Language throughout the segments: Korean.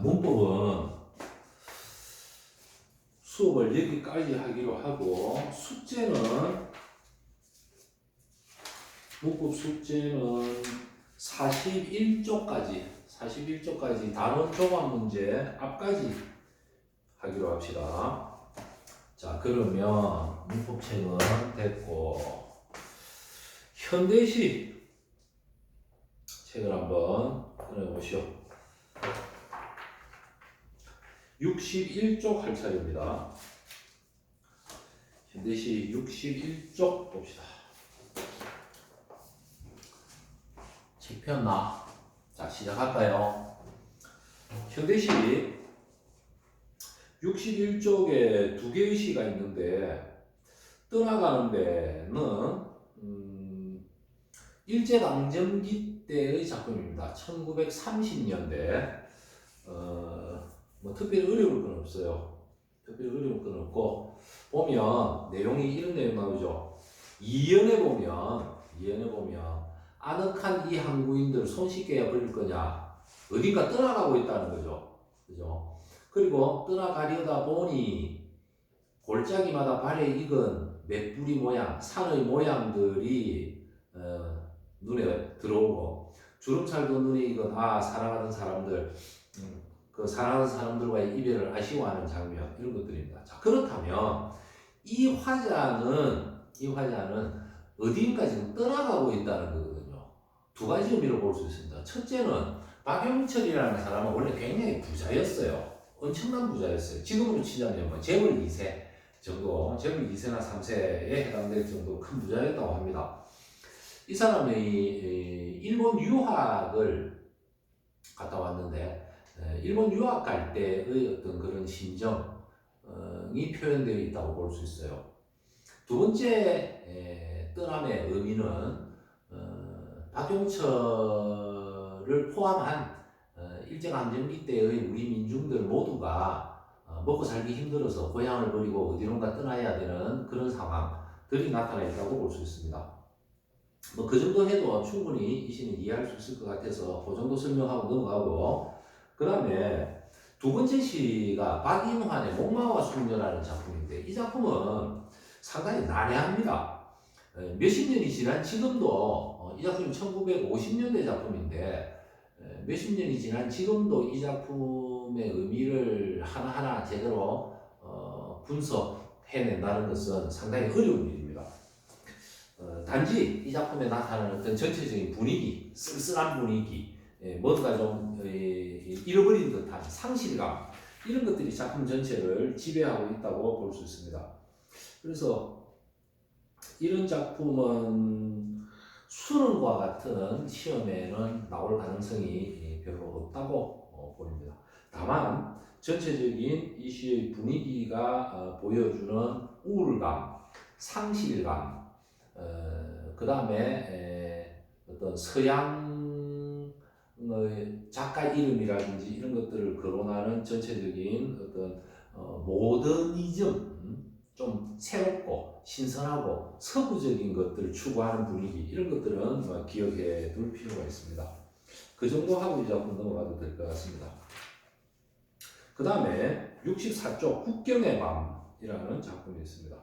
문법은 수업을 여기까지 하기로 하고 문법 숙제는 41쪽까지 단원 조합 문제 앞까지 하기로 합시다. 자, 그러면 문법책은 됐고 현대시 책을 한번 꺼내보시오. 61쪽 할 차례입니다. 현대시 61쪽 봅시다. 책 폈나? 자, 시작할까요? 현대시 61쪽에 두 개의 시가 있는데 떠나가는 데는 일제강점기 때의 작품입니다. 1930년대 뭐 특별히 어려울 건 없어요. 특별히 어려울 건 없고 보면 내용이 이런 내용 나오죠. 2연에 보면 아늑한 이 항구인들 손쉽게 버릴 거냐 어딘가 떠나가고 있다는 거죠. 그죠? 그리고 떠나가려다 보니 골짜기마다 발에 익은 맷뿌리 모양, 산의 모양들이 눈에 들어오고 주름살도 눈에 익은 사랑하는 사람들 그 사랑하는 사람들과의 이별을 아쉬워하는 장면 이런 것들입니다. 자, 그렇다면 이 화자는 어디인가 지금 떠나가고 있다는 거거든요. 두 가지 의미로 볼 수 있습니다. 첫째는 박용철이라는 사람은 원래 굉장히 부자였어요. 엄청난 부자였어요. 지금으로 치자면 뭐 재벌 2세 정도, 재벌 2세나 3세에 해당될 정도 큰 부자였다고 합니다. 이 사람이 일본 유학을 갔다 왔는데 일본 유학 갈 때의 어떤 그런 심정이 표현되어 있다고 볼 수 있어요. 두 번째 떠남의 의미는 박용철을 포함한 일제강점기 때의 우리 민중들 모두가 먹고 살기 힘들어서 고향을 버리고 어디론가 떠나야 되는 그런 상황들이 나타나 있다고 볼 수 있습니다. 뭐 그 정도 해도 충분히 이 시는 이해할 수 있을 것 같아서 그 정도 설명하고 넘어가고, 그 다음에 두 번째 시가 박인환의 목마와 숙녀라는 작품인데 이 작품은 상당히 난해합니다. 몇십 년이 지난 지금도 이 작품이 1950년대 작품인데 몇십 년이 지난 지금도 이 작품의 의미를 하나하나 제대로 분석해낸다는 것은 상당히 어려운 일입니다. 단지 이 작품에 나타나는 어떤 전체적인 분위기, 쓸쓸한 분위기, 뭔가 좀 잃어버린 듯한 상실감, 이런 것들이 작품 전체를 지배하고 있다고 볼 수 있습니다. 그래서 이런 작품은 수능과 같은 시험에는 나올 가능성이 별로 없다고 보입니다. 다만 전체적인 이 시의 분위기가 보여주는 우울감, 상실감, 그 다음에 어떤 서양의 작가 이름이라든지 이런 것들을 거론하는 전체적인 어떤 모더니즘, 좀 새롭고 신선하고 서구적인 것들을 추구하는 분위기, 이런 것들은 기억해 둘 필요가 있습니다. 그 정도 하고 이제 한번 넘어가도 될 것 같습니다. 그 다음에 64쪽 국경의 밤이라는 작품이 있습니다.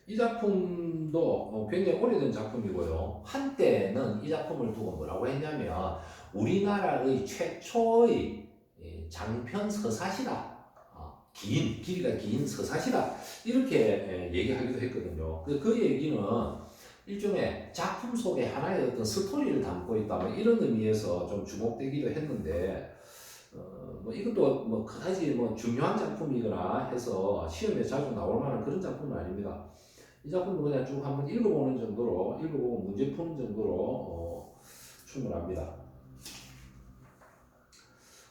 이 작품도 굉장히 오래된 작품이고요. 한때는 이 작품을 두고 뭐라고 했냐면 우리나라의 최초의 장편 서사시다, 길이가 긴 서사시다, 이렇게 얘기하기도 했거든요. 그 얘기는 일종의 작품 속에 하나의 어떤 스토리를 담고 있다, 이런 의미에서 좀 주목되기도 했는데 이것도 그다지 중요한 작품이거나 해서 시험에 자주 나올 만한 그런 작품은 아닙니다. 이 작품은 그냥 쭉 한번 읽어보는 정도로, 읽어보고 문제 푸는 정도로 충분합니다.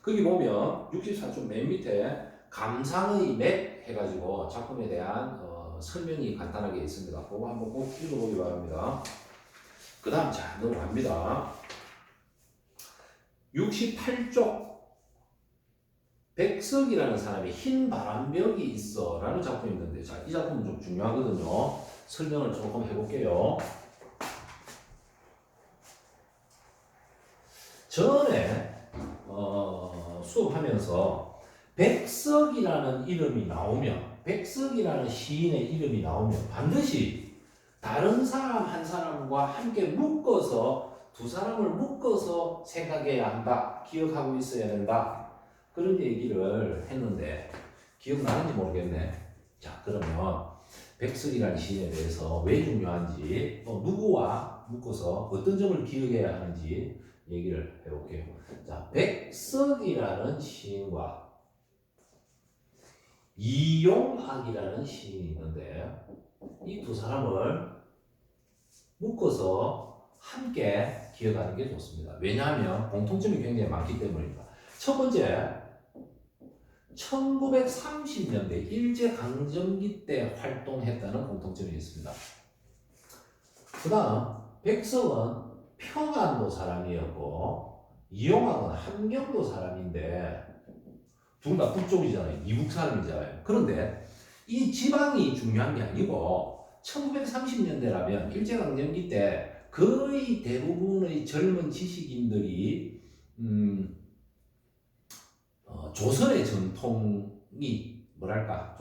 거기 보면 64쪽 맨 밑에 감상의 맵 해가지고 작품에 대한 설명이 간단하게 있습니다. 그거 한번 꼭 읽어보기 바랍니다. 그 다음 자 넘어갑니다. 68쪽 백석이라는 사람이 흰 바람벽이 있어 라는 작품이 있는데, 자, 이 작품은 좀 중요하거든요. 설명을 조금 해볼게요. 전에 수업하면서 백석이라는 이름이 나오면, 백석이라는 시인의 이름이 나오면 반드시 다른 사람 한 사람과 함께 묶어서, 두 사람을 묶어서 생각해야 한다, 기억하고 있어야 된다, 그런 얘기를 했는데 기억나는지 모르겠네. 자, 그러면 백석이라는 시인에 대해서 왜 중요한지, 또 누구와 묶어서 어떤 점을 기억해야 하는지 얘기를 해볼게요. 자, 백석이라는 시인과 이용학이라는 시인이 있는데, 이 두 사람을 묶어서 함께 기억하는 게 좋습니다. 왜냐하면 공통점이 굉장히 많기 때문입니다. 첫 번째, 1930년대 일제강점기 때 활동했다는 공통점이 있습니다. 그 다음, 백석은 평안도 사람이었고 이용학은 함경도 사람인데 둘 다 북쪽이잖아요. 이북 사람이잖아요. 그런데 이 지방이 중요한 게 아니고 1930년대라면 일제강점기 때 거의 대부분의 젊은 지식인들이 조선의 전통이 뭐랄까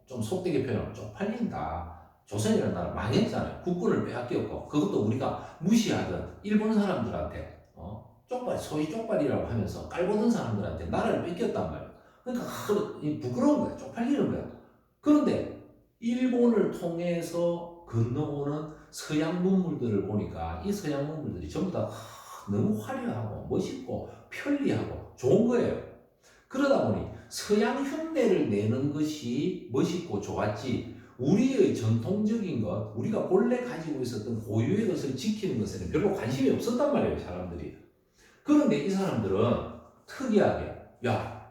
좀 속되게 표현하면 쪽팔린다. 조선이라는 나라 망했잖아요. 국군을 빼앗겼고 그것도 우리가 무시하던 일본 사람들한테 쪽발, 소위 쪽발이라고 하면서 깔보던 사람들한테 나라를 뺏겼단 말이에요. 그러니까 부끄러운 거야. 쪽팔리는 거야. 그런데 일본을 통해서 건너오는 서양 문물들을 보니까 이 서양 문물들이 전부 다 너무 화려하고 멋있고 편리하고 좋은 거예요. 그러다 보니 서양 흉내를 내는 것이 멋있고 좋았지, 우리의 전통적인 것, 우리가 본래 가지고 있었던 고유의 것을 지키는 것에는 별로 관심이 없었단 말이에요, 사람들이. 그런데 이 사람들은 특이하게, 야,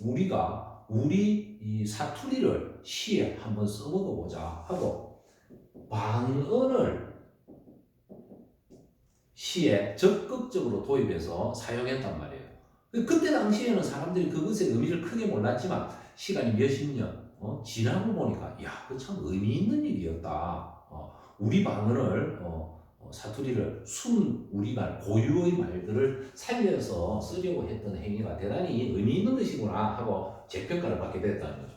우리가 우리 이 사투리를 시에 한번 써먹어보자 하고 방언을 시에 적극적으로 도입해서 사용했단 말이에요. 그때 당시에는 사람들이 그것의 의미를 크게 몰랐지만 시간이 몇십 년 지나고 보니까 야, 그 참 의미 있는 일이었다. 우리 방언을 사투리를 순 우리말, 고유의 말들을 살려서 쓰려고 했던 행위가 대단히 의미 있는 것이구나 하고 재평가를 받게 됐다는 거죠.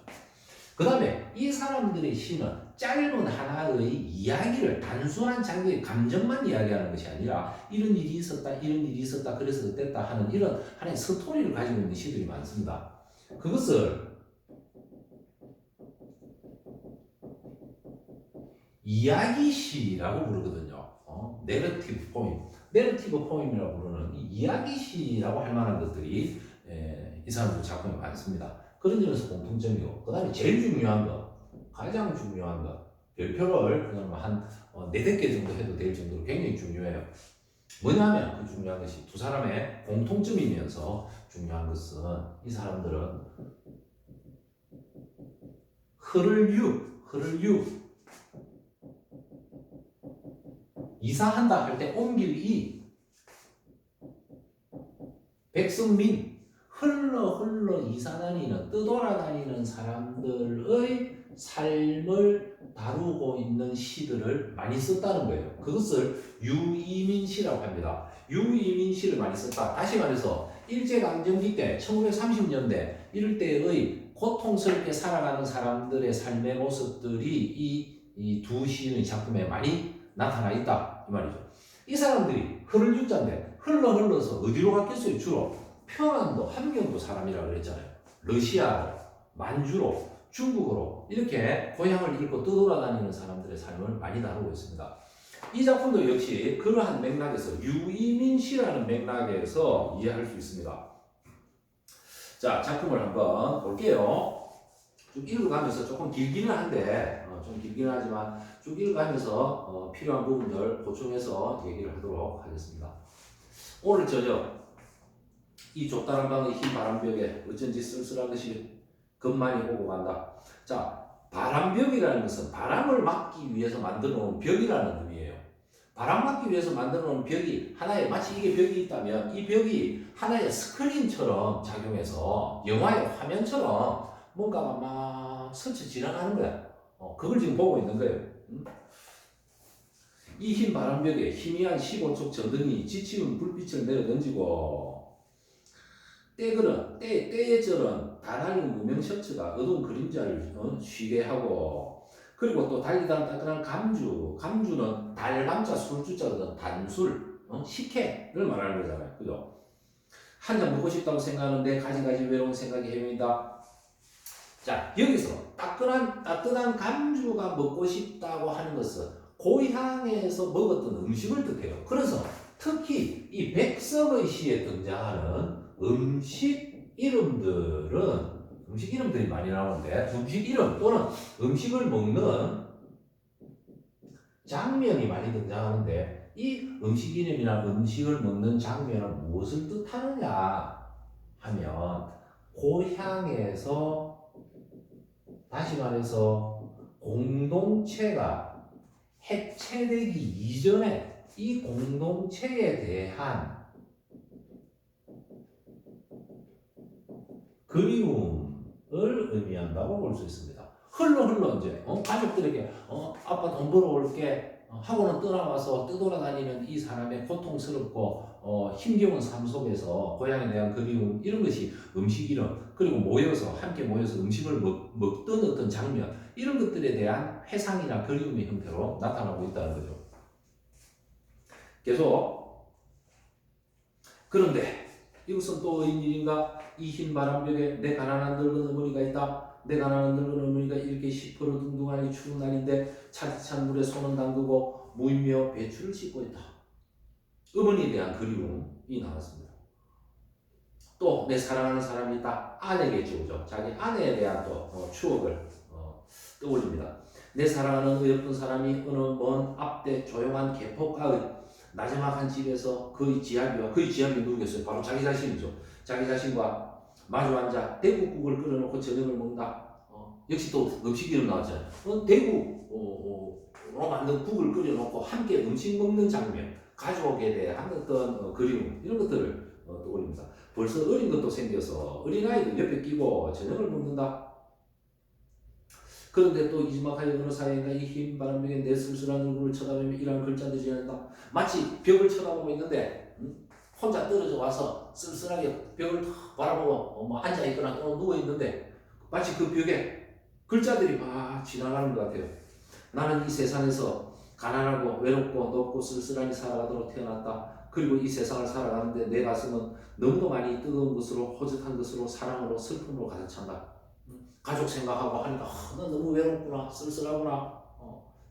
그 다음에 이 사람들의 시는 짧은 하나의 이야기를, 단순한 자기의 감정만 이야기하는 것이 아니라 이런 일이 있었다, 이런 일이 있었다, 그래서 어땠다 하는 이런 하나의 스토리를 가지고 있는 시들이 많습니다. 그것을 이야기시라고 부르거든요. 내러티브 포임. 내러티브 포임이라고 부르는 이야기시라고 할 만한 것들이 이 사람들 작품에 많습니다. 그런 점에서 공통점이고, 그 다음에 제일 중요한 것, 가장 중요한 것, 별표를 그냥 한 4-5개 정도 해도 될 정도로 굉장히 중요해요. 뭐냐면 그 중요한 것이 두 사람의 공통점이면서 중요한 것은 이 사람들은 흐를 유, 이사한다 할 때 옮길 이, 백성민, 흘러 이사다니는, 떠돌아다니는 사람들의 삶을 다루고 있는 시들을 많이 썼다는 거예요. 그것을 유이민시라고 합니다. 유이민시를 많이 썼다. 다시 말해서 일제강점기 때 1930년대 이럴 때의 고통스럽게 살아가는 사람들의 삶의 모습들이 이 두 시인의 작품에 많이 나타나 있다 이 말이죠. 이 사람들이 흐를 유자인데 흘러서 어디로 갔겠어요? 주로 평안도, 함경도 사람이라고 그랬잖아요. 러시아로, 만주로, 중국으로 이렇게 고향을 잃고 떠돌아다니는 사람들의 삶을 많이 다루고 있습니다. 이 작품도 역시 그러한 맥락에서 유이민시라는 맥락에서 이해할 수 있습니다. 자, 작품을 한번 볼게요. 좀 읽어가면서 조금 길기는 한데 좀 길기는 하지만 쭉 읽어가면서 필요한 부분들 보충해서 얘기를 하도록 하겠습니다. 오늘 저녁 이 좁다란 방의 흰 바람벽에 어쩐지 쓸쓸한 것이 겁많이 오고 간다. 자, 바람벽이라는 것은 바람을 막기 위해서 만들어 놓은 벽이라는 의미예요. 바람 막기 위해서 만들어 놓은 벽이 하나의, 마치 이게 벽이 있다면 이 벽이 하나의 스크린처럼 작용해서 영화의 화면처럼 뭔가가 막 스쳐 지나가는 거야. 그걸 지금 보고 있는 거예요. 이 흰 바람벽에 희미한 15촉 저등이 지치운 불빛을 내려던지고 때의 절은 다달린 무명 셔츠가 어두운 그림자를 쉬게 하고 그리고 또 달리다 따끈한 감주는 달감자 술주자거든 단술 식혜를 말하는 거잖아요. 그죠? 한 잔 먹고 싶다고 생각하는데 가지가지 외로운 생각이 헤매다. 자, 여기서 따뜻한 감주가 먹고 싶다고 하는 것은 고향에서 먹었던 음식을 뜻해요. 그래서 특히 이 백석의 시에 등장하는 음식 이름들이 많이 나오는데 음식 이름 또는 음식을 먹는 장면이 많이 등장하는데 이 음식 이름이나 음식을 먹는 장면은 무엇을 뜻하느냐 하면 고향에서 다시 말해서 공동체가 해체되기 이전에 이 공동체에 대한 그리움을 의미한다고 볼 수 있습니다. 흘러 이제 가족들에게 아빠 돈 벌어올게 하고는 떠나와서 떠돌아다니는 이 사람의 고통스럽고 힘겨운 삶 속에서 고향에 대한 그리움 이런 것이 음식 이름 그리고 함께 모여서 음식을 먹던 어떤 장면 이런 것들에 대한 회상이나 그리움의 형태로 나타나고 있다는 거죠. 계속 그런데 이것은 또 웬일인가 이 흰 바람벽에 내 가난한 늙은 어머니가 있다. 내 가난한 늙은 어머니가 이렇게 시퍼러둥둥하니 추운 날인데 차디찬 물에 손을 담그고 무이며 배추를 씻고 있다. 어머니에 대한 그리움이 나왔습니다. 또 내 사랑하는 사람이 있다. 아내겠죠. 그죠? 자기 아내에 대한 또 추억을 떠올립니다. 내 사랑하는 예쁜 사람이 어느 먼 앞대 조용한 개포가의 나지막한 집에서 그의 지압이 누구겠어요? 바로 자기 자신이죠. 자기 자신과 마주 앉아 대구국을 끓여놓고 저녁을 먹는다. 역시 또 음식 이름 나왔잖아요. 대구로 만든 국을 끓여놓고 함께 음식 먹는 장면, 가족에 대한 어떤 그리움 이런 것들을 떠올립니다. 벌써 어린 것도 생겨서 어린아이도 옆에 끼고 저녁을 먹는다. 그런데 또 이지막하게 어느 사이인가 이 흰 바람벽에 내 쓸쓸한 얼굴을 쳐다보며 이러한 글자들이 지낸다. 마치 벽을 쳐다보고 있는데 혼자 떨어져 와서 쓸쓸하게 벽을 바라보고 앉아있거나 또는 누워있는데 마치 그 벽에 글자들이 막 지나가는 것 같아요. 나는 이 세상에서 가난하고 외롭고 높고 쓸쓸하니 살아가도록 태어났다. 그리고 이 세상을 살아가는데 내 가슴은 너무도 많이 뜨거운 것으로 호젓한 것으로 사랑으로 슬픔으로 가득 찬다. 가족 생각하고 하니까 나 너무 외롭구나 쓸쓸하구나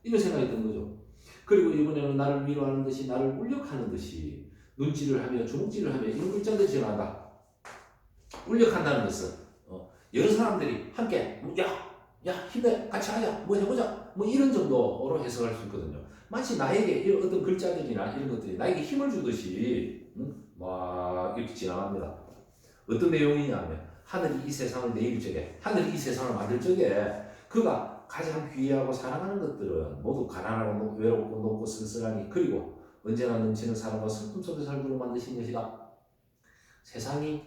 이런 생각이 든 거죠. 그리고 이번에는 나를 위로하는 듯이 나를 울력하는 듯이 눈질을 하며 주먹질을 하며 이런 글자들이 지나간다. 울력한다는 것은 여러 사람들이 함께 야 힘내 같이 하자 뭐 해보자 뭐 이런 정도로 해석할 수 있거든요. 마치 나에게 이런 어떤 글자들이나 이런 것들이 나에게 힘을 주듯이 막 이렇게 지나갑니다. 어떤 내용이냐면 하늘이 이 세상을 내일 적에 하늘이 이 세상을 만들 적에 그가 가장 귀하고 사랑하는 것들은 모두 가난하고 외롭고 높고 쓸쓸하니 그리고 언제나 넘치는 사랑과 슬픔 속에 살도록 만드신 것이다. 세상이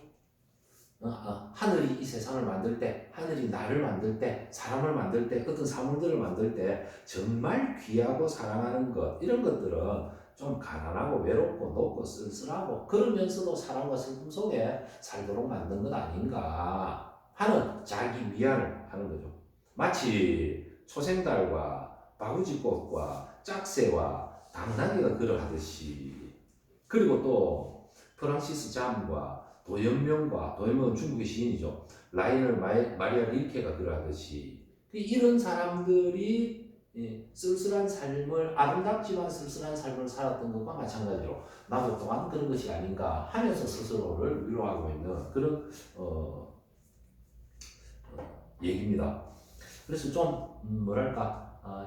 하늘이 이 세상을 만들 때 하늘이 나를 만들 때 사람을 만들 때 어떤 사물들을 만들 때 정말 귀하고 사랑하는 것 이런 것들은 좀 가난하고 외롭고 높고 쓸쓸하고 그러면서도 사랑과 슬픔 속에 살도록 만든 것 아닌가 하는 자기 위안을 하는 거죠. 마치 초생달과 바구지꽃과 짝새와 당나귀가 걸어가듯이 그리고 또 프란시스 잠과 도연명은 중국의 시인이죠. 라이널 마리아 릴케가 그러하듯이 이런 사람들이 쓸쓸한 삶을 아름답지만 쓸쓸한 삶을 살았던 것과 마찬가지로 나도 또한 그런 것이 아닌가 하면서 스스로를 위로하고 있는 그런 얘기입니다. 그래서 좀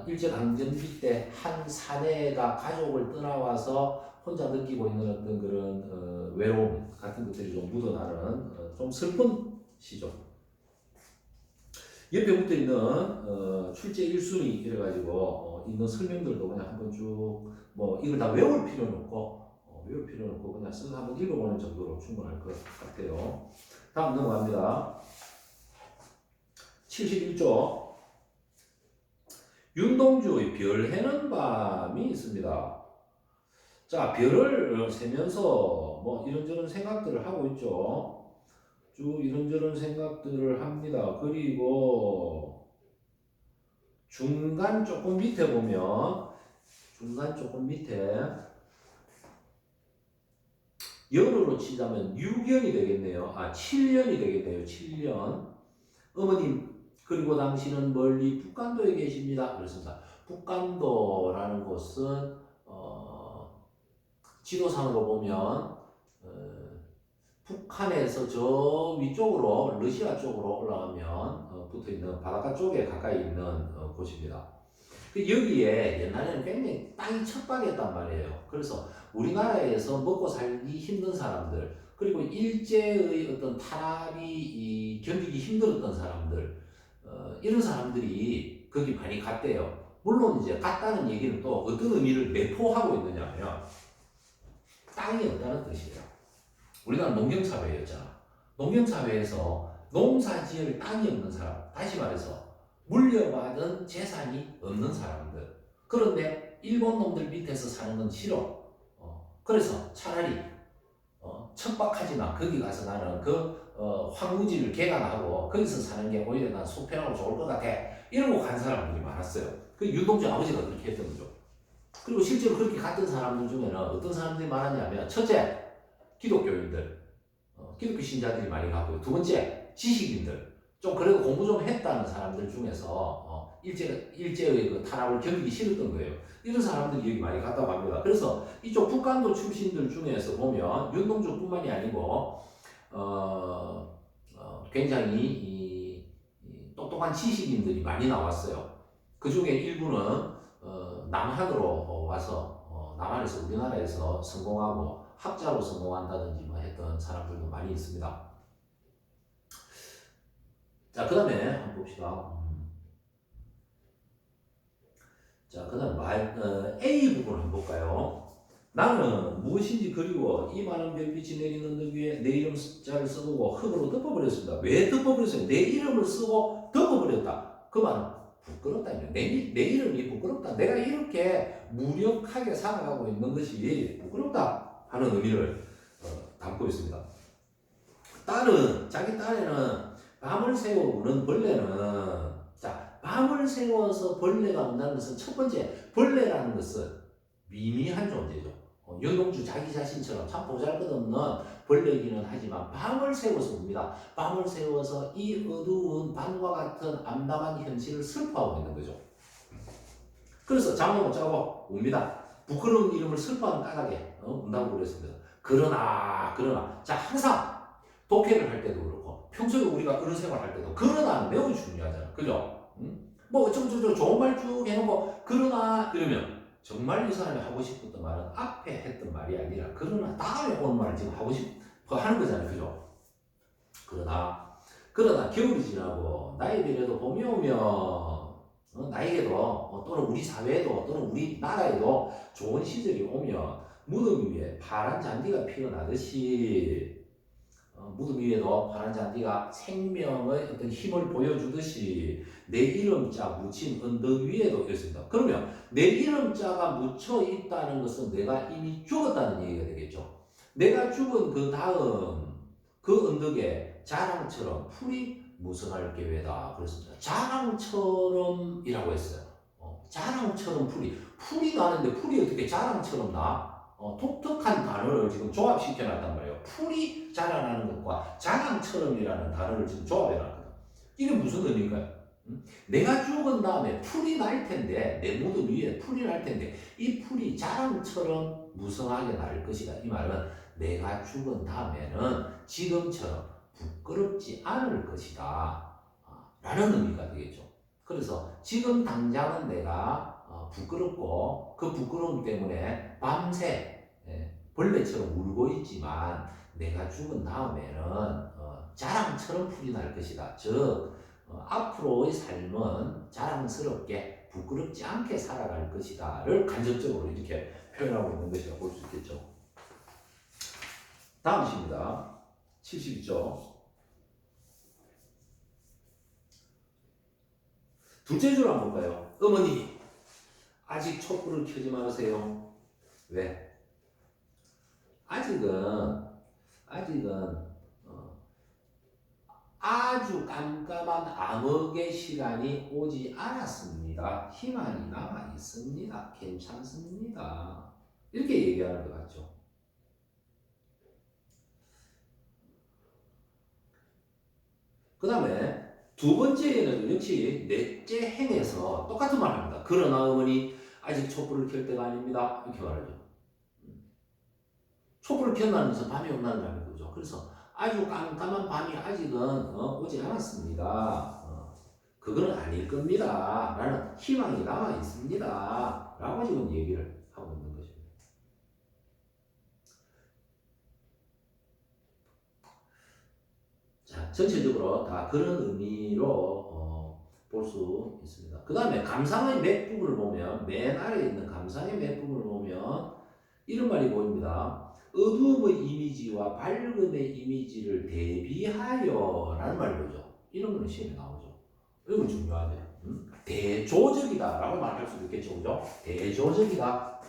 일제강점기 때 한 사내가 가족을 떠나와서 혼자 느끼고 있는 어떤 그런 외로움 같은 것들이 좀 묻어나는 좀 슬픈 시죠. 옆에 붙어 있는 출제 1순위 이래가지고 있는 설명들도 그냥 한번 쭉 이걸 다 외울 필요는 없고 그냥 써서 한번 읽어보는 정도로 충분할 것 같아요. 다음 넘어갑니다. 71조 윤동주의 별 해는 밤이 있습니다. 자, 별을 세면서 뭐 이런저런 생각들을 하고 있죠. 쭉 이런저런 생각들을 합니다. 그리고 중간 조금 밑에 보면 중간 조금 밑에 연으로 치자면 6년이 되겠네요. 7년이 되겠네요. 7년. 어머님, 그리고 당신은 멀리 북간도에 계십니다. 그렇습니다. 북간도라는 곳은 지도상으로 보면 북한에서 저 위쪽으로 러시아 쪽으로 올라가면 붙어있는 바닷가 쪽에 가까이 있는 곳입니다. 여기에 옛날에는 굉장히 땅이 척박했단 말이에요. 그래서 우리나라에서 먹고 살기 힘든 사람들, 그리고 일제의 어떤 탄압이 견디기 힘들었던 사람들, 이런 사람들이 거기 많이 갔대요. 물론 이제 갔다는 얘기는 또 어떤 의미를 내포하고 있느냐면 땅이 없다는 뜻이에요. 우리나라 농경사회였잖아. 농경사회에서 농사 지을 땅이 없는 사람, 다시 말해서 물려받은 재산이 없는 사람들. 그런데 일본 놈들 밑에서 사는 건 싫어. 그래서 차라리 척박하지만 거기 가서 나는 황무지를 개간하고 거기서 사는 게 오히려 난 속편하고 좋을 것 같아. 이러고 간 사람들이 많았어요. 그 윤동주 아버지가 그렇게 했던 거죠. 그리고 실제로 그렇게 갔던 사람들 중에는 어떤 사람들이 많았냐면, 첫째, 기독교인들, 기독교 신자들이 많이 가고요. 두 번째, 지식인들, 좀 그래도 공부 좀 했다는 사람들 중에서 일제의 그 탄압을 견디기 싫었던 거예요. 이런 사람들이 여기 많이 갔다고 합니다. 그래서 이쪽 북간도 출신들 중에서 보면 윤동주뿐만이 아니고 굉장히 똑똑한 지식인들이 많이 나왔어요. 그 중에 일부는 남한으로 와서 남한에서 우리나라에서 성공하고 학자로 성공한다든지 뭐 했던 사람들도 많이 있습니다. 자, 그 다음에 한번 봅시다. 자, 그 다음 A 부분 한번 볼까요? 나는 무엇인지 그리워 이 많은 별빛이 내리는 등 위에 내 이름 자를 써보고 흙으로 덮어버렸습니다. 왜 덮어버렸어요? 내 이름을 쓰고 덮어버렸다. 그 말은 부끄럽다. 내 이름이 부끄럽다. 내가 이렇게 무력하게 살아가고 있는 것이 부끄럽다 하는 의미를 담고 있습니다. 자기 딸에는 밤을 새우는 벌레는, 자, 밤을 새워서 벌레가 온다는 것은 첫 번째, 벌레라는 것은 미미한 존재죠. 윤동주 자기 자신처럼 참 보잘것없는 벌레이기는 하지만 밤을 새워서 옵니다. 밤을 새워서 이 어두운 밤과 같은 암담한 현실을 슬퍼하고 있는 거죠. 그래서 잠을 못 자고 옵니다. 부끄러운 이름을 슬퍼하는 까닭에 운다고 그랬습니다. 그러나 자, 항상 독해를 할 때도 그렇고 평소에 우리가 어른 생활할 때도 그러나 매우 중요하잖아. 그죠? 뭐 좋은 말 쭉 해놓고 그러나 이러면 정말 이 사람이 하고 싶었던 말은 앞에 했던 말이 아니라 그러나 다음에 온 말을 지금 하고 싶어 하는 거잖아요. 그죠? 그러나 겨울이 지나고 나이 들어도 봄이 오면 나에게도 또는 우리 사회에도 또는 우리 나라에도 좋은 시절이 오면 무덤 위에 파란 잔디가 피어나듯이 무덤 위에도 파란 잔디가 생명의 어떤 힘을 보여주듯이 내 이름자 묻힌 언덕 위에도 있습니다. 그러면 내 이름자가 묻혀 있다는 것은 내가 이미 죽었다는 얘기가 되겠죠. 내가 죽은 그 다음 그 언덕에 자랑처럼 풀이 무성할 기회다. 그렇습니다. 자랑처럼이라고 했어요. 자랑처럼 풀이 나는데 풀이 어떻게 자랑처럼 나? 독특한 단어를 지금 조합시켜 놨단 말이에요. 풀이 자라나는 것과 자랑처럼이라는 단어를 지금 조합해 놨거든. 이게 무슨 의미일까요? 내가 죽은 다음에 풀이 날 텐데, 내 무덤 위에 풀이 날 텐데, 이 풀이 자랑처럼 무성하게 날 것이다. 이 말은 내가 죽은 다음에는 지금처럼 부끄럽지 않을 것이다. 라는 의미가 되겠죠. 그래서 지금 당장은 내가 부끄럽고 그 부끄러움 때문에 밤새 벌레처럼 울고 있지만 내가 죽은 다음에는 자랑처럼 풀이 날 것이다. 즉 앞으로의 삶은 자랑스럽게 부끄럽지 않게 살아갈 것이다를 간접적으로 이렇게 표현하고 있는 것이라고 볼 수 있겠죠. 다음 시입니다. 72쪽. 둘째 줄 한번 볼까요? 어머니, 아직 촛불을 켜지 말으세요. 왜? 아직은 아주 깜깜한 암흑의 시간이 오지 않았습니다. 희망이 남아 있습니다. 괜찮습니다. 이렇게 얘기하는 것 같죠. 그 다음에 두 번째는 역시 넷째 행에서 똑같은 말을 합니다. 그러나 어머니 아직 촛불을 켤 때가 아닙니다. 이렇게 말하죠. 촛불을 켠다면서 밤이 온다는 거죠. 그래서 아주 깜깜한 밤이 아직은 오지 않았습니다. 그거는 아닐 겁니다. 라는 희망이 남아 있습니다. 라고 지금 얘기를 하고 있는 거죠. 자, 전체적으로 다 그런 의미로 볼 수 있습니다. 그 다음에 감상의 몇 부분을 보면, 맨 아래에 있는 감상의 몇 부분을 보면 이런 말이 보입니다. 어두움의 이미지와 밝음의 이미지를 대비하여 라는 말이 보죠. 이런 거는 시험에 나오죠. 이건 중요하죠. 대조적이다 라고 말할 수도 있겠죠. 그죠? 대조적이다.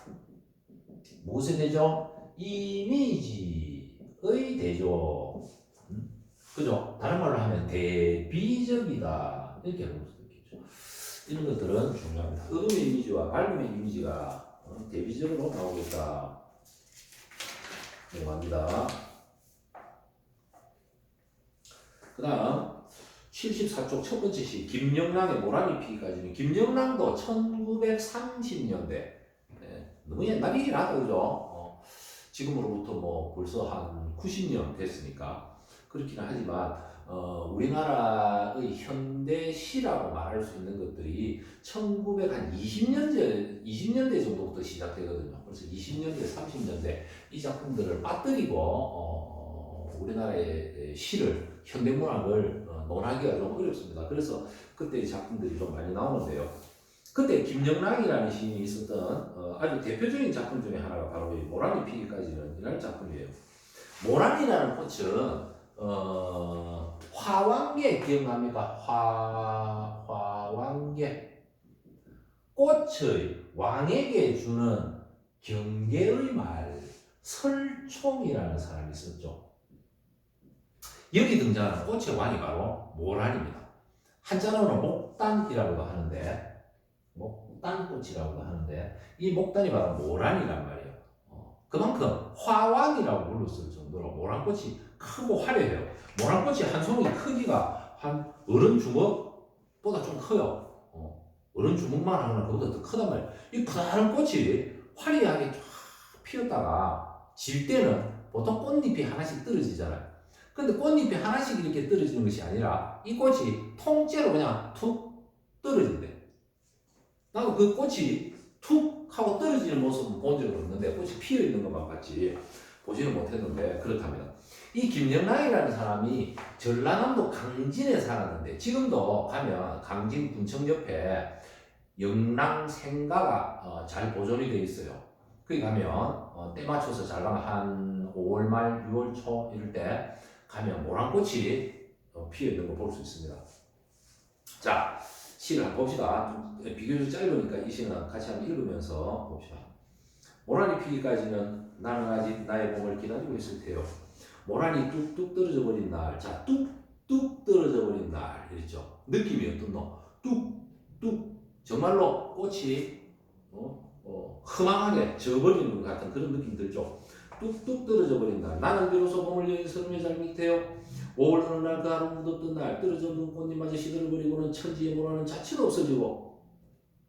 무엇의 대조? 이미지의 대조. 그죠? 다른 말로 하면 대비적이다. 이렇게 볼 수도 있겠죠. 이런 것들은 중요합니다. 어둠의 이미지와 밝음의 이미지가 대비적으로 나오겠다. 넘어갑니다. 그 다음 74쪽 첫 번째 시 김영랑의 모란이 피기까지는 김영랑도 1930년대 너무 옛날 얘기를 하다 그죠? 지금으로부터 뭐 벌써 한 90년 됐으니까 그렇기는 하지만 우리나라의 현대시라고 말할 수 있는 것들이 20년대 정도부터 시작되거든요. 그래서 20년대, 30년대 이 작품들을 빠뜨리고 우리나라의 시를, 현대문학을 논하기가 좀 어렵습니다. 그래서 그때 작품들이 좀 많이 나오는데요. 그때 김영랑이라는 시인이 있었던 아주 대표적인 작품 중에 하나가 바로 이 모란이 피기까지는 이라는 작품이에요. 모란이라는 꽃은 화왕계 기억납니까? 화왕계 꽃의 왕에게 주는 경계의 말 설총이라는 사람이 있었죠. 여기 등장하는 꽃의 왕이 바로 모란입니다. 한자로는 목단이라고도 하는데 목단꽃이라고도 하는데 이 목단이 바로 모란이란 말이에요. 그만큼 화왕이라고 불렀을 정도로 모란꽃이 크고 화려해요. 모란꽃이 한 송이 크기가 한 어른 주먹보다 좀 커요. 어른 주먹만 하거나 그보다 더 크단 말이에요. 이 크다란 꽃이 화려하게 쫙 피었다가 질 때는 보통 꽃잎이 하나씩 떨어지잖아요. 근데 꽃잎이 하나씩 이렇게 떨어지는 것이 아니라 이 꽃이 통째로 그냥 툭 떨어진대. 나도 그 꽃이 툭 하고 떨어지는 모습을 본 적은 없는데 꽃이 피어 있는 것만 봤지 보지는 못했는데 그렇답니다. 이 김영랑이라는 사람이 전라남도 강진에 살았는데 지금도 가면 강진 군청 옆에 영랑생가가 잘 보존이 되어 있어요. 거기 가면 때 맞춰서 잘 가면 한 5월 말 6월 초 이럴 때 가면 모란꽃이 피어 있는 거 볼 수 있습니다. 자, 시를 한번 봅시다. 비교적 짧으니까 이 시는 같이 한번 읽으면서 봅시다. 모란이 피기까지는 나는 아직 나의 봄을 기다리고 있을 테요. 모란이 뚝뚝 떨어져 버린 날, 자 뚝뚝 떨어져 버린 날 이랬죠. 느낌이 어떻노? 뚝뚝 정말로 꽃이 허망하게 져버리는 것 같은 그런 느낌 들죠. 뚝뚝 떨어져 버린 날, 나는 비로소 봄을 여인 서름의 잘 밑에요. 5월 어느 날 그 하루 묻었던 날 떨어져 눈꽃잎마저 시들어버리고는 천지의 모란은 자체가 없어지고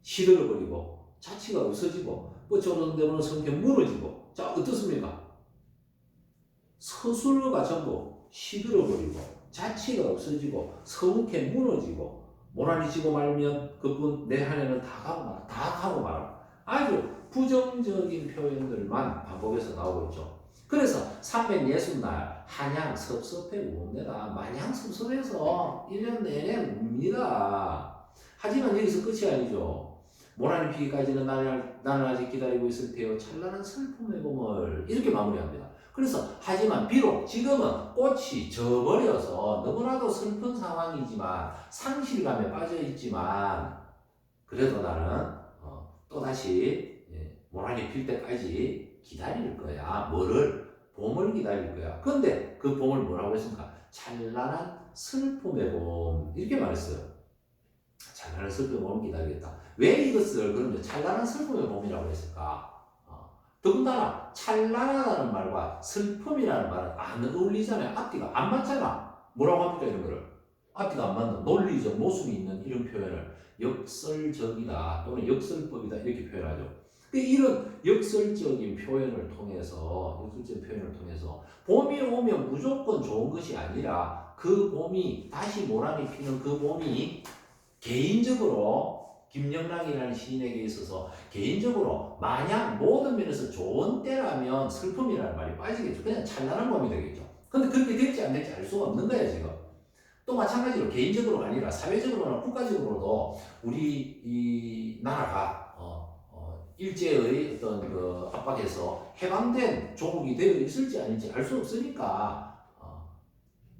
시들어버리고 자체가 없어지고 뻗쳐오는 데보는 성격 무너지고 자 어떻습니까? 서술어가 전부 시들어버리고 자체가 없어지고 서운케 무너지고 모란이 지고 말면 그뿐 내 한해는 다 가고 말아 아주 부정적인 표현들만 반복해서 나오고 있죠. 그래서 360날 한양 섭섭해 우는데다 마냥 섭섭해서 1년 내내 웁니다. 하지만 여기서 끝이 아니죠. 모란이 피기까지는 나는 아직 기다리고 있을 테요. 찬란한 슬픔의 봄을 이렇게 마무리합니다. 그래서 하지만 비록 지금은 꽃이 져버려서 너무나도 슬픈 상황이지만 상실감에 빠져있지만 그래도 나는 또 또다시 모란이 필 때까지 기다릴 거야. 뭐를? 봄을 기다릴 거야. 근데 그 봄을 뭐라고 했습니까? 찬란한 슬픔의 봄. 이렇게 말했어요. 찬란한 슬픔의 봄을 기다리겠다. 왜 이것을 그런데 찬란한 슬픔의 봄이라고 했을까? 더군다나 찬란하다는 말과 슬픔이라는 말은 안 어울리잖아요. 앞뒤가 안 맞잖아. 뭐라고 합니까 이런 거를? 앞뒤가 안 맞는 논리적 모순이 있는 이런 표현을 역설적이다 또는 역설법이다 이렇게 표현하죠. 이런 역설적인 표현을 통해서 봄이 오면 무조건 좋은 것이 아니라 그 봄이 다시 모란이 피는 그 봄이 개인적으로 김영락이라는 시인에게 있어서 개인적으로 만약 모든 면에서 좋은 때라면 슬픔이라는 말이 빠지겠죠. 그냥 찬란한 봄이 되겠죠. 근데 그렇게 될지 안 될지 알 수가 없는 거예요 지금. 또 마찬가지로 개인적으로가 아니라 사회적으로나 국가적으로도 우리 이 나라가 일제의 어떤 그 압박에서 해방된 조국이 되어 있을지 아닐지 알 수 없으니까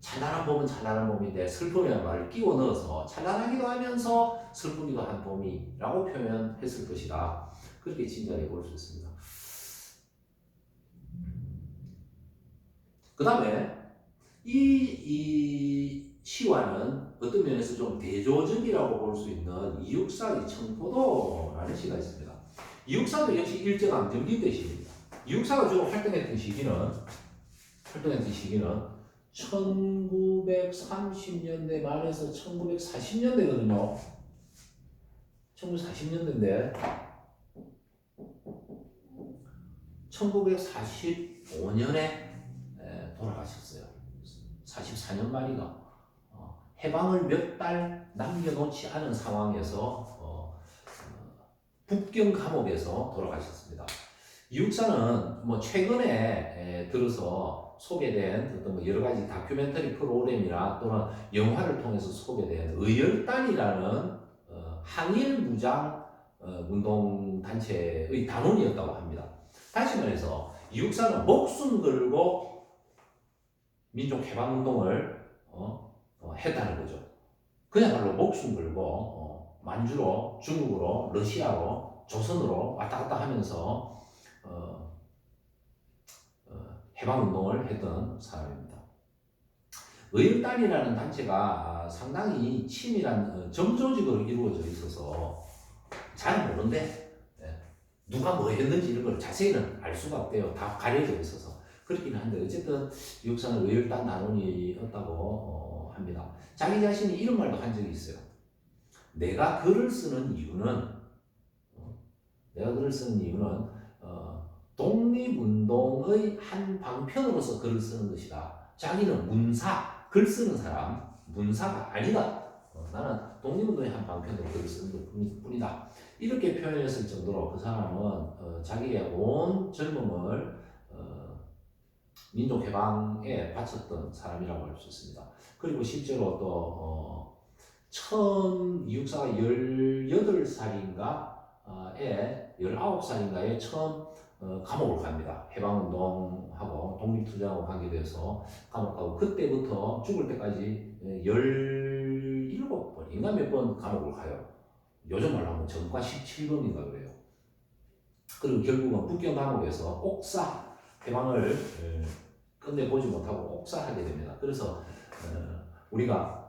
찬란한 봄은 찬란한 봄인데 슬픔이라는 말을 끼워 넣어서 찬란하기도 하면서 슬프기도 한 봄이라고 표현했을 것이다. 그렇게 진단해 볼 수 있습니다. 그 다음에 이 시와는 어떤 면에서 좀 대조적이라고 볼 수 있는 이육사의 청포도라는 시가 있습니다. 이육사도 역시 일제강점기 때 시입니다. 이육사가 주로 활동했던 시기는 1930년대 말에서 1940년대거든요. 1940년대인데 1945년에 돌아가셨어요. 44년 만이가 해방을 몇 달 남겨놓지 않은 상황에서 북경 감옥에서 돌아가셨습니다. 이육사는 뭐 최근에 들어서 소개된 어떤 뭐 여러 가지 다큐멘터리 프로그램이나 또는 영화를 통해서 소개된 의열단이라는 항일 무장 운동 단체의 단원이었다고 합니다. 다시 말해서 이육사는 목숨 걸고 민족 해방 운동을 했다는 거죠. 그야말로 목숨 걸고 만주로, 중국으로, 러시아로, 조선으로 왔다 갔다 하면서 해방운동을 했던 사람입니다. 의열단이라는 단체가 상당히 치밀한 점조직으로 이루어져 있어서 잘 모른대. 누가 뭐 했는지 이런 걸 자세히는 알 수가 없대요. 다 가려져 있어서. 그렇긴 한데 어쨌든 이육사는 의열단 단원이었다고 합니다. 자기 자신이 이런 말도 한 적이 있어요. 내가 글을 쓰는 이유는 독립운동의 한 방편으로서 글을 쓰는 것이다. 자기는 문사, 글 쓰는 사람, 문사가 아니다. 나는 독립운동의 한 방편으로 글을 쓰는 것 뿐이다. 이렇게 표현했을 정도로 그 사람은 자기의 온 젊음을 민족 해방에 바쳤던 사람이라고 할 수 있습니다. 그리고 실제로 또 처음 이육사가 18살인가 19살인가에 처음 감옥을 갑니다. 해방운동하고 독립투쟁하고 관계돼서 감옥 가고 그때부터 죽을 때까지 17번인가 몇 번 감옥을 가요. 요즘 말로 하면 전과 17범인가 그래요. 그리고 결국은 북경 감옥에서 옥사 해방을 끝내보지 못하고 옥사하게 됩니다. 그래서 우리가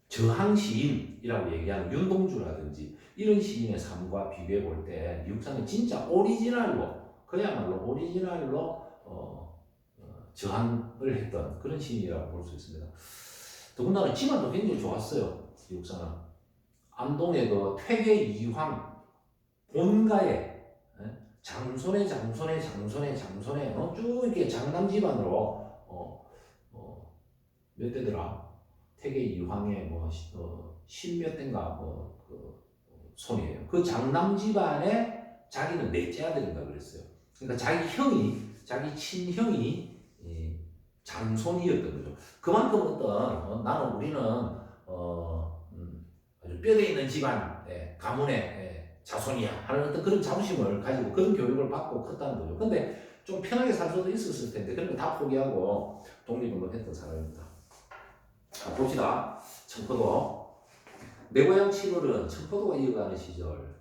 저항 시인이라고 얘기하는 윤동주라든지 이런 시인의 삶과 비교해 볼 때 이육사는 진짜 오리지널로 그야말로 오리지널로 저항을 했던 그런 시인이라고 볼 수 있습니다. 더군다나 집안도 굉장히 좋았어요. 이육사는 안동의 그 퇴계 이황 본가에 장손의 쭉 이렇게 장남 집안으로 몇 대더라 퇴계 이황의 뭐 십몇 대인가 그 손이에요. 그 장남 집안에 자기는 넷째 아들인가 그랬어요. 그러니까 자기 친형이 장손이었던 거죠. 그만큼 우리는 아주 뼈대 있는 집안 가문의 자손이야 하는 어떤 그런 자부심을 가지고 그런 교육을 받고 컸다는 거죠. 근데 좀 편하게 살 수도 있었을 텐데 그런 거 다 포기하고 독립운동 했던 사람입니다. 자, 봅시다. 청포도. 내 고향 7월은 청포도가 이어가는 시절.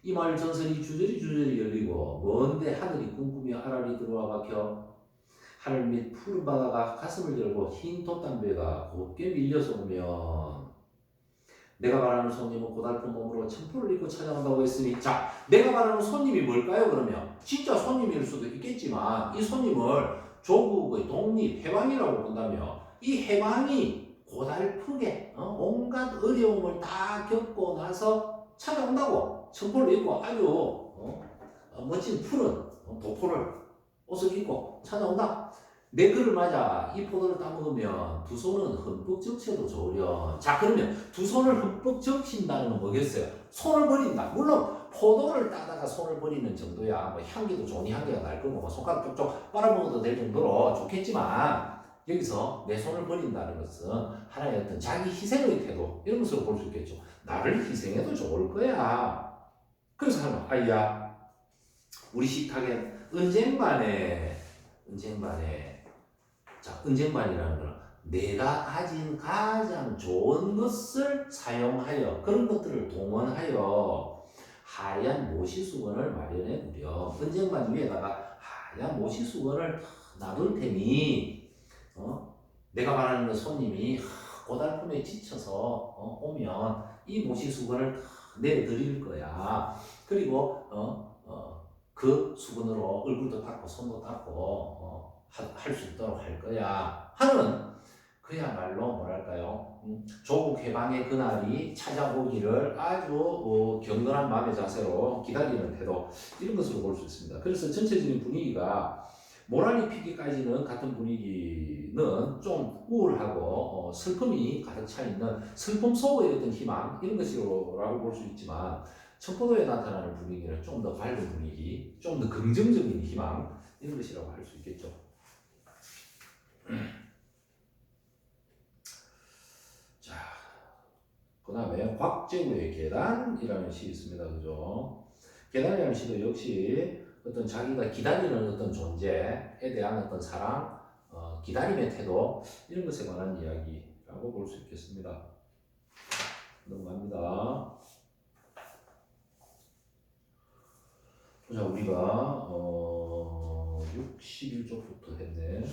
이 마을 전선이 주저리 열리고 먼데 하늘이 꿈꾸며 아라리 들어와 박혀 하늘 및 푸른 바다가 가슴을 열고 흰 돛담배가 곱게 밀려서 오면 내가 말하는 손님은 고달픈 몸으로 청포를 입고 찾아온다고 했으니 자 내가 말하는 손님이 뭘까요 그러면 진짜 손님일 수도 있겠지만 이 손님을 조국의 독립 해방이라고 본다며 이 해방이 고달프게 온갖 어려움을 다 겪고 나서 찾아온다고 청포를 입고 아주 멋진 푸른 도포를 옷을 입고 찾아온다. 내 글을 맞아 이 포도를 따먹으면 두 손은 흠뻑 적셔도 좋으련. 자 그러면 두 손을 흠뻑 적신다는 건 뭐겠어요? 손을 버린다. 물론 포도를 따다가 손을 버리는 정도야 뭐 향기도 좋은 향기가 날 거고 뭐 손가락 쪽쪽 빨아먹어도 될 정도로 좋겠지만 여기서 내 손을 버린다는 것은 하나의 어떤 자기 희생의 태도 이런 것으로 볼 수 있겠죠. 나를 희생해도 좋을 거야. 그래서 하면 아이야 우리 식탁엔 은쟁반에 자 은쟁반이라는 거는 내가 가진 가장 좋은 것을 사용하여 그런 것들을 동원하여 하얀 모시수건을 마련해 두렴. 은쟁반 위에다가 하얀 모시수건을 놔둘 테니 내가 말하는 그 손님이 고달픔에 지쳐서 오면 이 모시수건을 내려드릴 거야. 그리고 그 수건으로 얼굴도 닦고 손도 닦고 할 수 있도록 할 거야 하는 그야말로 뭐랄까요 조국 해방의 그날이 찾아오기를 아주 경건한 마음의 자세로 기다리는 태도 이런 것으로 볼 수 있습니다. 그래서 전체적인 분위기가 모란이 피기까지는 같은 분위기는 좀 우울하고 슬픔이 가득 차 있는 슬픔 속의 어떤 희망 이런 것이라고 볼 수 있지만 청포도에 나타나는 분위기는 좀 더 밝은 분위기, 좀 더 긍정적인 희망 이런 것이라고 할 수 있겠죠. 자, 그 다음에 곽재우의 계단이라는 시 있습니다. 그죠? 계단이라는 시도 역시 어떤 자기가 기다리는 어떤 존재에 대한 어떤 사랑, 기다림의 태도 이런 것에 관한 이야기라고 볼 수 있겠습니다. 넘어갑니다. 자, 우리가 61쪽부터 했네.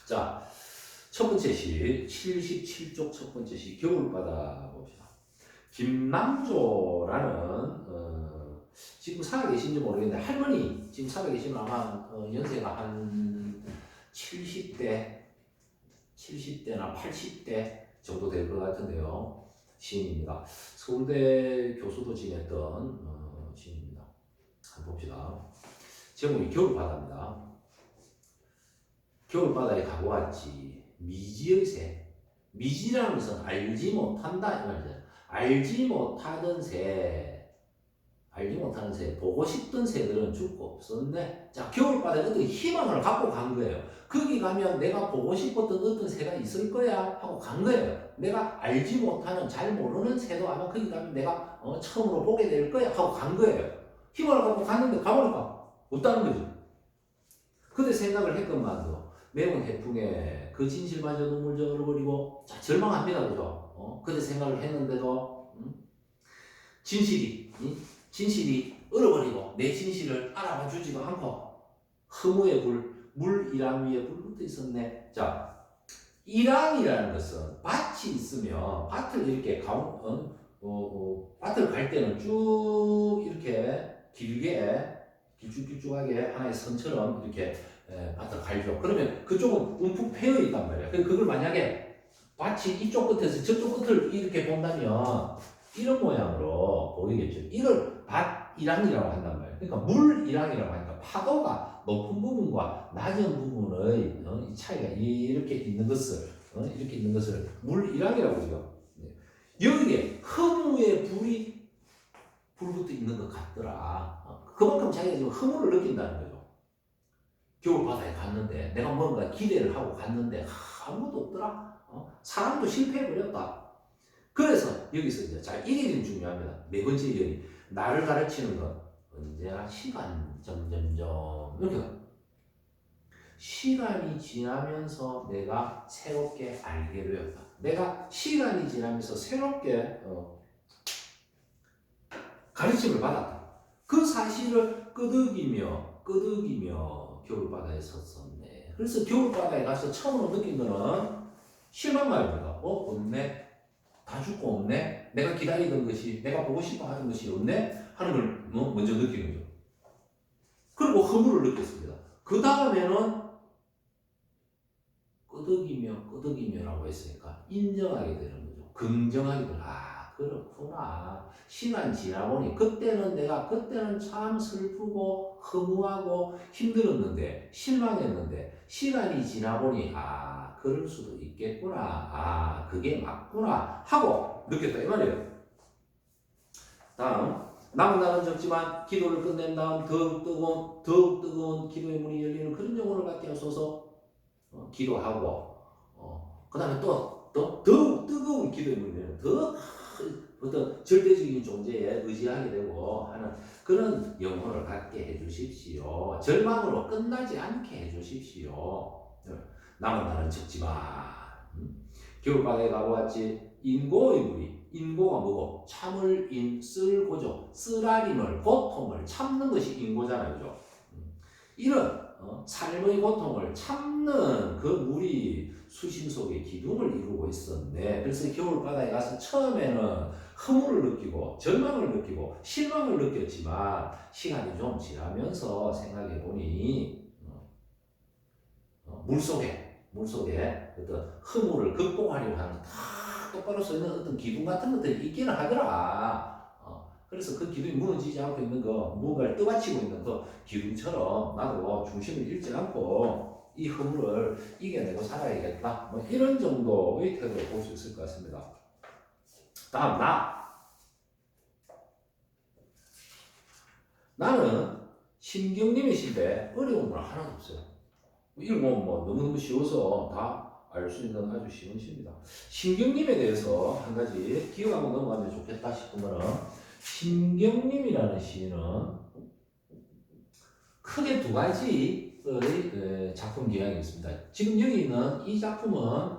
자, 첫 번째 시 77쪽 첫 번째 시 겨울바다 봅시다. 김남조라는 지금 살아계신지 모르겠는데 할머니 지금 살아계시면 아마 연세가 한 70대나 80대 정도 될 것 같은데요. 시인입니다. 서울대 교수도 지냈던 시인입니다. 한번 봅시다. 제목이 겨울바다입니다. 겨울바다에 가고 왔지 미지의 새. 미지라는 것은 알지 못한다 이 말이죠. 알지 못하던 새, 보고 싶던 새들은 죽고 없었네. 자, 겨울바다에 어떤 희망을 갖고 간 거예요. 거기 가면 내가 보고 싶었던 어떤 새가 있을 거야 하고 간 거예요. 내가 알지 못하는, 잘 모르는 새도 아마 거기 가면 내가 처음으로 보게 될 거야 하고 간 거예요. 희망을 갖고 갔는데 가보니까 없다는 거죠. 그때 생각을 했건만도 매운 해풍에 그 진실마저 눈물져 얼어버리고 자 절망합니다. 그죠? 그때 생각을 했는데도 진실이 얼어버리고 내 진실을 알아봐 주지도 않고 허무의 물 이랑 위에 불 붙어 있었네. 자, 이랑이라는 것은 밭이 있으면 밭을 이렇게 밭을 갈 때는 쭉 이렇게 길게 길쭉길쭉하게 하나의 선처럼 이렇게 밭을 갈죠. 그러면 그쪽은 움푹 패여 있단 말이야. 그걸 만약에 밭이 이쪽 끝에서 저쪽 끝을 이렇게 본다면 이런 모양으로 보이겠죠. 이걸 밭이랑이라고 한단 말이에요. 그러니까 물이랑이라고 하니까 파도가 높은 부분과 낮은 부분의 이 차이가 이렇게 있는 것을 물이랑이라고 그러죠. 여기에 허무의 불이 불붙어 있는 것 같더라. 그만큼 자기가 지금 허무를 느낀다는 거죠. 겨울바다에 갔는데 내가 뭔가 기대를 하고 갔는데 아무것도 없더라. 사람도 실패해버렸다. 그래서 여기서 이제 자 이게 좀 중요합니다. 네 번째 예언이 나를 가르치는 건 언제나 시간 점점점 이렇게 시간이 지나면서 내가 새롭게 알게 되었다. 내가 시간이 지나면서 새롭게 가르침을 받았다. 그 사실을 끄덕이며 겨울바다에 섰었네. 그래서 겨울바다에 가서 처음으로 느낀 거는 실망감입니다. 없네. 다 죽고 없네. 내가 기다리던 것이, 내가 보고 싶어 하는 것이 없네. 하는 걸 먼저 느끼는 거죠. 그리고 허물을 느꼈습니다. 그 다음에는 끄덕이며라고 했으니까 인정하게 되는 거죠. 긍정하게 되는, 그렇구나. 시간 지나보니 그때는 참 슬프고 허무하고 힘들었는데 실망했는데 시간이 지나보니 그럴 수도 있겠구나. 그게 맞구나 하고 느꼈다 이 말이에요. 다음 남은 날은 적지만 기도를 끝낸 다음 더욱 뜨거운 기도의 문이 열리는 그런 영혼을 받게 하소서. 기도하고 그 다음에 또 더욱 뜨거운 기도의 문이 더 어떤 절대적인 존재에 의지하게 되고 하는 그런 영혼을 갖게 해주십시오. 절망으로 끝나지 않게 해주십시오. 남은 날은 적지만 겨울바다에 가보았지. 인고의 물이, 인고가 뭐고? 참을 쓸고죠. 쓰라림을, 고통을 참는 것이 인고잖아요. 그죠? 이런 삶의 고통을 참는 그 물이 수심 속에 기둥을 이루고 있었는데, 그래서 겨울바다에 가서 처음에는 허물을 느끼고 절망을 느끼고 실망을 느꼈지만 시간이 좀 지나면서 생각해보니 물속에 어떤 허물을 극복하려고 하는 다 똑바로 서 있는 어떤 기둥 같은 것들이 있기는 하더라. 그래서 그 기둥이 무너지지 않고 있는 거, 무언가를 떠받치고 있는 그 기둥처럼 나도 중심을 잃지 않고 이 허물을 이겨내고 살아야겠다. 뭐 이런 정도의 태도를 볼 수 있을 것 같습니다. 다음 나는 신경님이신데 어려운 건 하나도 없어요. 이건 너무너무 쉬워서 다 알 수 있는 아주 쉬운 시입니다. 신경님에 대해서 한 가지 기억하고 넘어가면 좋겠다 싶은 거는, 신경님이라는 시인은 크게 두 가지의 작품 기량이 있습니다. 지금 여기 있는 이 작품은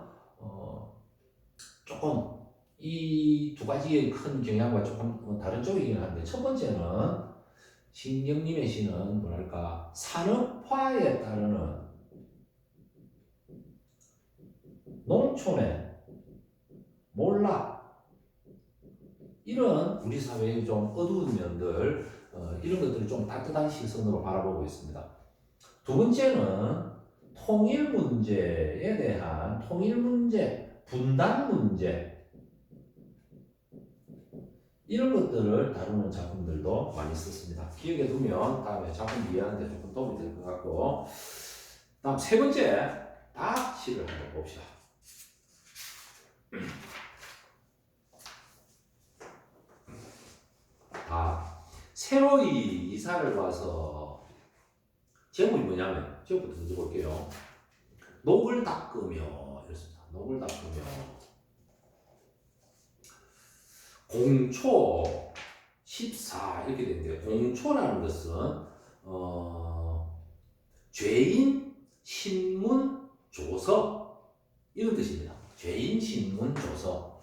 조금 이 두 가지의 큰 경향과 조금 다른 쪽이긴 한데, 첫 번째는 신경님의 시는 뭐랄까 산업화에 따르는 농촌의 몰락, 이런 우리 사회의 좀 어두운 면들, 이런 것들을 좀 따뜻한 시선으로 바라보고 있습니다. 두 번째는 통일 문제에 대한 분단 문제, 이런 것들을 다루는 작품들도 많이 썼습니다. 기억에 두면 다음에 작품 이해하는 데 조금 도움이 될 것 같고, 다음 세 번째 시를 한번 봅시다. 새로이 이사를 와서, 제목이 뭐냐면, 제목부터 들어볼게요. 녹을 닦으며, 이렇습니다. 녹을 닦으며. 공초 14 이렇게 되는데, 공초라는 것은 죄인 신문 조서, 이런 뜻입니다. 죄인 신문 조서.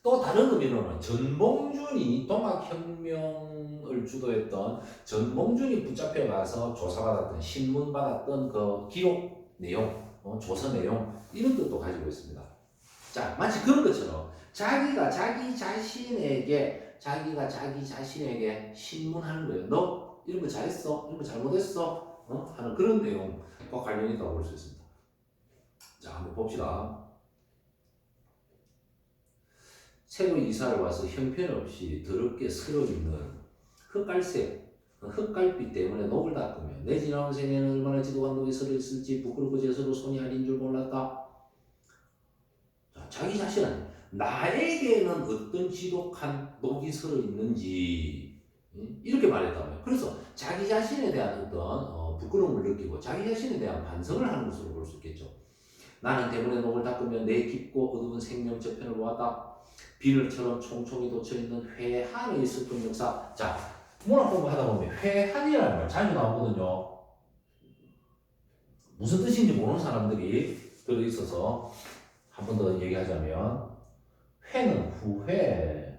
또 다른 의미로는 전봉준이 동학혁명을 주도했던 전봉준이 붙잡혀가서 조사받았던, 신문받았던 그 기록 내용, 조서 내용, 이런 뜻도 가지고 있습니다. 자, 마치 그런 것처럼 자기가 자기 자신에게 신문하는 거예요. 너 이런 거 잘했어? 이런 거 잘못했어? 하는 그런 내용과 관련이 있다고 볼 수 있습니다. 자, 한번 봅시다. 새로 이사를 와서 형편없이 더럽게 서러있는 흑갈색, 흑갈빛 때문에 녹을 닦으며 내 지나온 생에는 얼마나 지독한 녹이 서러있을지 부끄럽고 재서로 손이 아닌 줄 몰랐다. 자, 자기 자신은 나에게는 어떤 지독한 녹이 서러있는지 이렇게 말했다고요. 그래서 자기 자신에 대한 어떤 부끄러움을 느끼고 자기 자신에 대한 반성을 하는 것으로 볼 수 있겠죠. 나는 때문에 녹을 닦으며 내 깊고 어두운 생명 저편을 보았다. 비늘처럼 총총히 돋쳐있는 회한의 슬픈 역사. 자, 문학 공부하다 보면 회한이라는 말 자주 나오거든요. 무슨 뜻인지 모르는 사람들이 들어있어서 한 번 더 얘기하자면 회는 후회,